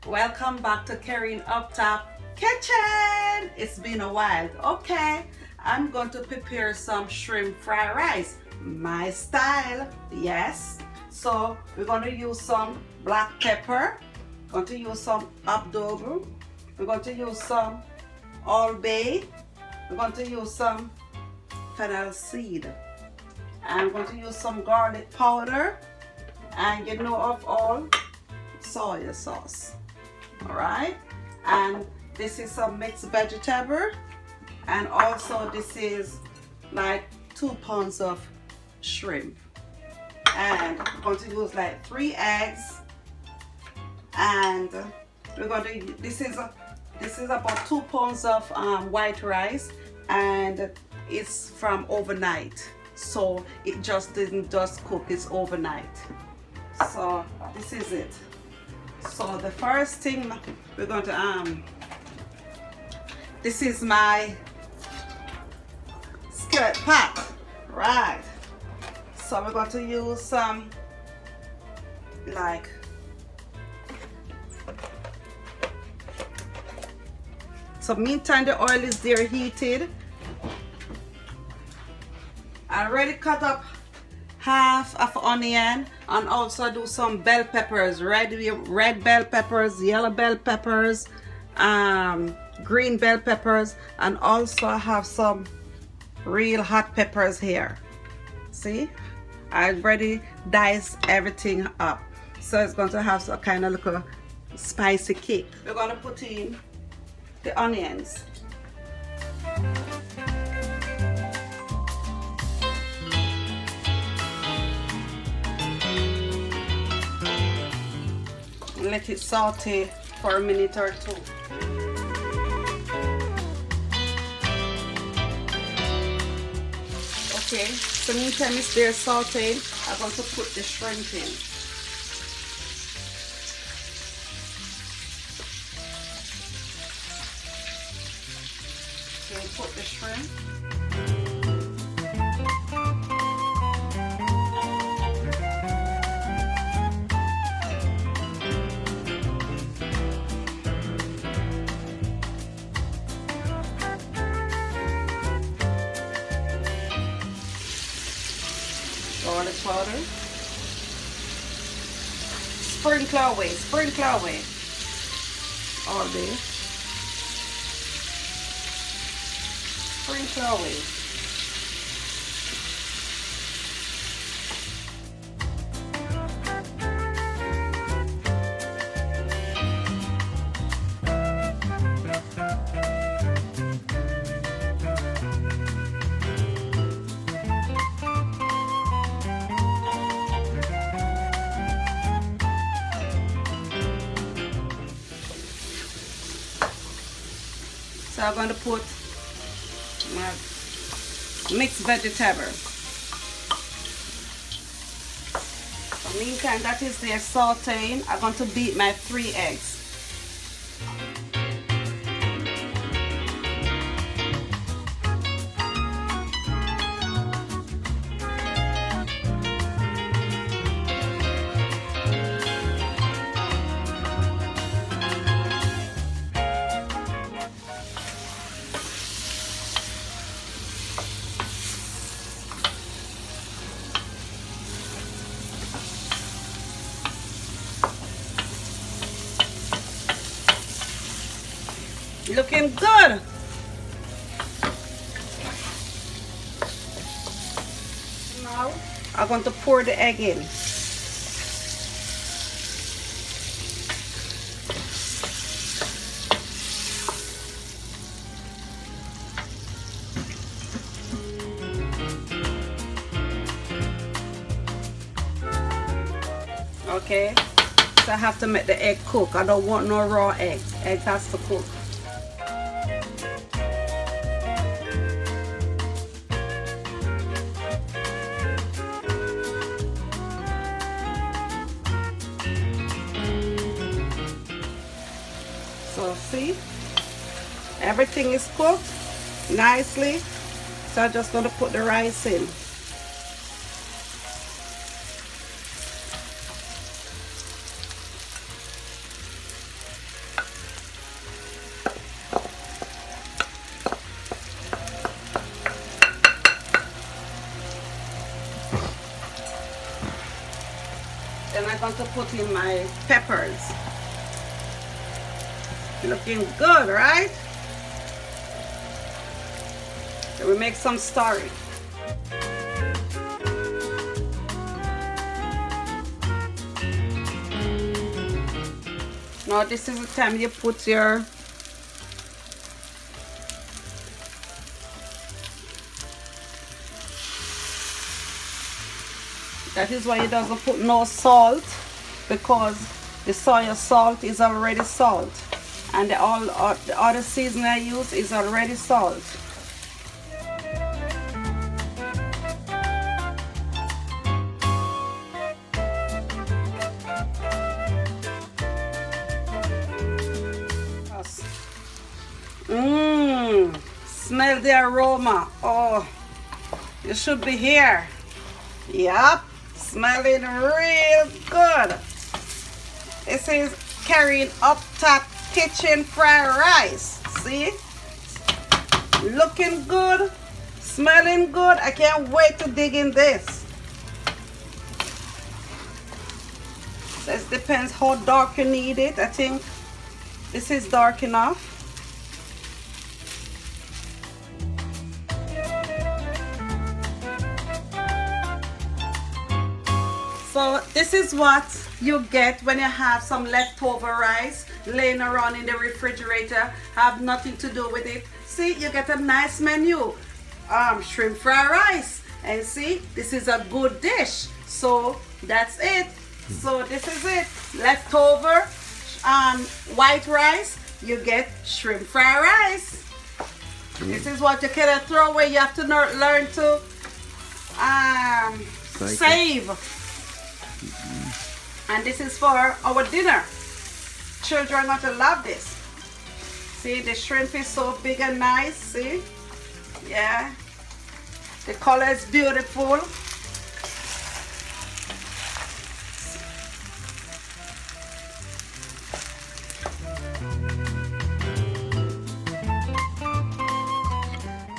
Welcome back to Kerin Up Top Kitchen. It's been a while. Okay, I'm going to prepare some shrimp fried rice, my style. Yes. So we're going to use some black pepper. Going to use some adobo. We're going to use some Old Bay. We're going to use some fennel seed. I'm going to use some garlic powder, and you know of all soy sauce. All right, and this is some mixed vegetable, and also this is like 2 pounds of shrimp, and I'm going to use like 3 eggs, and we're going to this is about 2 pounds of white rice, and it's from overnight, so it just didn't just cook, it's overnight. So this is it. So the first thing we're going to this is my skillet pot, right? So we're going to use some so meantime the oil is there heated. I already cut up half of onion, and also do some bell peppers, red bell peppers, yellow bell peppers, green bell peppers, and also have some real hot peppers here. See, I already diced everything up, so it's going to have some kind of little spicy kick. We're going to put in the onions. Let it saute for a minute or two. Okay, so meantime it's there sauteing, I'm going to put the shrimp in. Okay, put the shrimp. Garlic powder. Sprinkle away. All this. Sprinkle away. So I'm going to put my mixed vegetable. Meantime that is there sauteing, I'm going to beat my 3 eggs. Looking good. Now I'm going to pour the egg in. Okay, so I have to make the egg cook. I don't want no raw eggs. Egg has to cook. So see, everything is cooked nicely. So I'm just going to put the rice in. I'm going to put in my peppers. Looking good, right? So we make some stirring. Now this is the time you put your that is why it doesn't put no salt, because the soy salt is already salt, and the other seasoning I use is already salt. Smell the aroma. Oh, you should be here. Yup, smelling real good. This is Kerine Up Top Kitchen fried rice. See? Looking good, smelling good. I can't wait to dig in this. So it depends how dark you need it. I think this is dark enough. So this is what you get when you have some leftover rice laying around in the refrigerator, have nothing to do with it. See, you get a nice menu. Shrimp fried rice. And see, this is a good dish. So that's it. So this is it. Leftover white rice, you get shrimp fried rice. This is what you cannot throw away. You have to learn to save. And this is for our dinner. Children are going to love this. See, the shrimp is so big and nice. See? Yeah. The color is beautiful.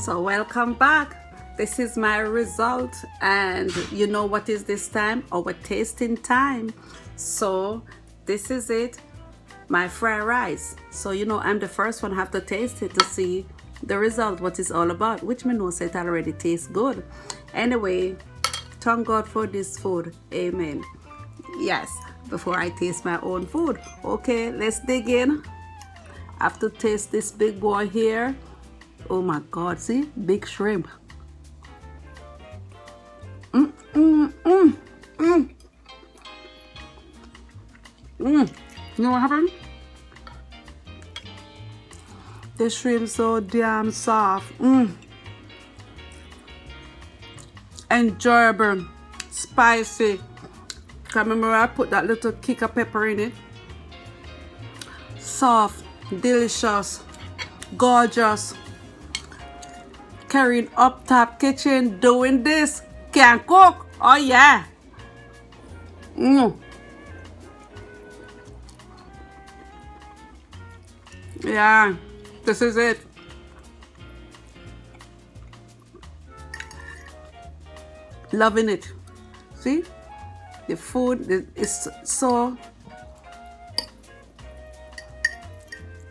So welcome back. This is my result, and you know what is this time? Our tasting time. So this is it, my fried rice. So you know I'm the first one have to taste it to see the result, what it's all about, which me know it already tastes good. Anyway, thank God for this food. Amen. Yes, before I taste my own food. Okay, let's dig in. I have to taste this big boy here. Oh my God, see, big shrimp. You know what happened? The shrimp so damn soft. Enjoyable, spicy. Remember I put that little kick of pepper in it. Soft, delicious, gorgeous. Kerine Up Top Kitchen doing this. Can cook. Oh yeah. Yeah, this is it. Loving it. See, the food is so.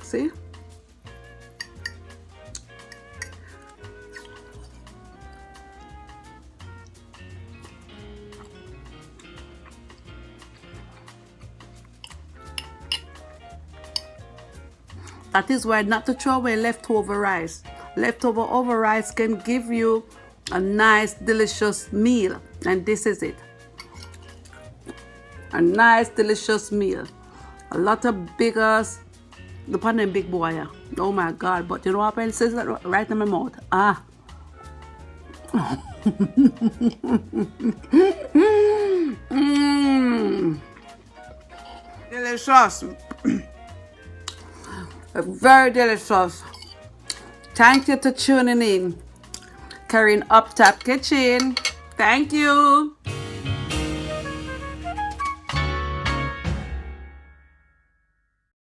See. That is why not to throw away leftover rice. Leftover rice can give you a nice, delicious meal. And this is it. A nice, delicious meal. A lot of biggers. The pan and big boy. Oh my God. But you know what happened? It says that right in my mouth. Ah. Delicious. Very delicious. Thank you for tuning in. Kerine Up Top Kitchen. Thank you.